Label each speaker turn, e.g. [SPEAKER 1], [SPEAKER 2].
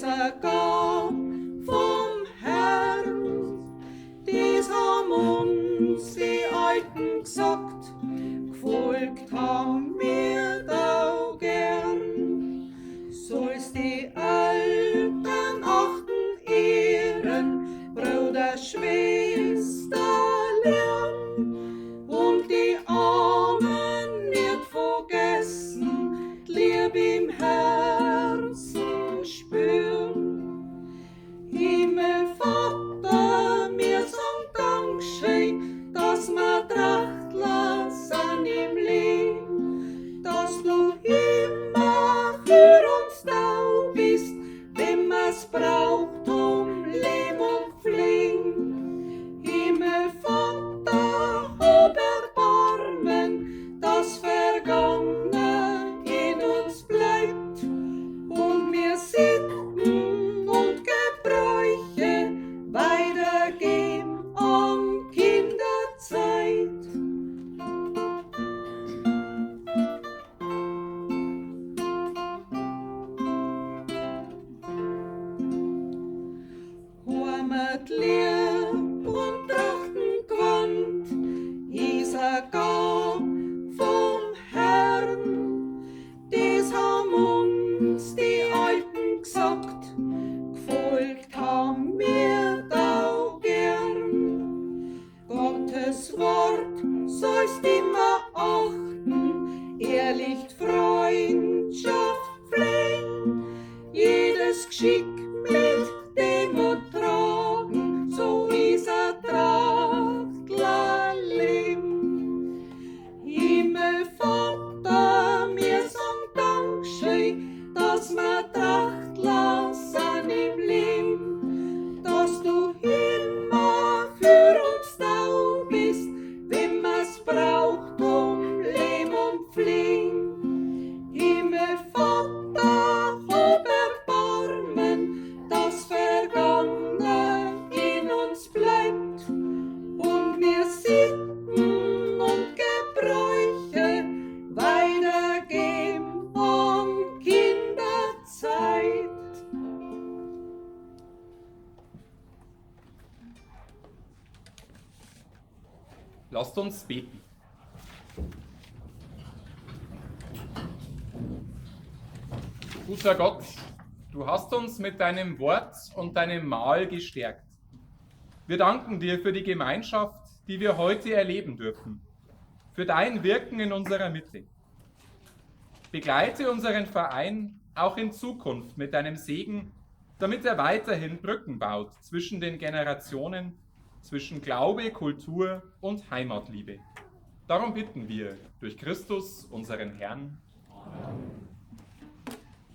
[SPEAKER 1] Isa gab vom Herrn, dies haben uns die Alten gesagt, gefolgt haben wir da gern. Sollst die Eltern achten, ehren, Bruder, Schwester lernen, und die Armen nicht vergessen, Liebe im Herzen spüren. Himmelvater, mir sagen Dankeschön, dass wir Trachtler sind im Leben, dass du immer für uns da bist, wenn wir's braucht, um Leben und Pflegen. Himmelvater, hab Erbarmen, das Vergangene in uns bleibt, und wir Sitten und Gebräuche weitergeben an Kinderzeit. Heimat leer und Trachtengewand, Isa gab vom Herrn, dies haben uns die Alten gesagt, gefolgt haben wir da gern. Gottes Wort sollst immer achten, ehrlich Freundschaft pflegen, jedes Geschick mit Demut tragen, so ist ein Trachtlerleben. Himmelvater, mir sagen Dankeschön, dass wir Trachtler sind im Leben, dass du immer für uns da bist, wenn wir's braucht, um Leben und Pflegen. Himmelvater, hab Erbarmen, das Vergangene in uns bleibt, und wir Sitten und Gebräuche weitergeben an Kinderzeit.
[SPEAKER 2] Lasst uns beten. Guter Gott, du hast uns mit deinem Wort und deinem Mahl gestärkt. Wir danken dir für die Gemeinschaft, die wir heute erleben dürfen, für dein Wirken in unserer Mitte. Begleite unseren Verein auch in Zukunft mit deinem Segen, damit er weiterhin Brücken baut zwischen den Generationen, zwischen Glaube, Kultur und Heimatliebe. Darum bitten wir durch Christus, unseren Herrn. Amen.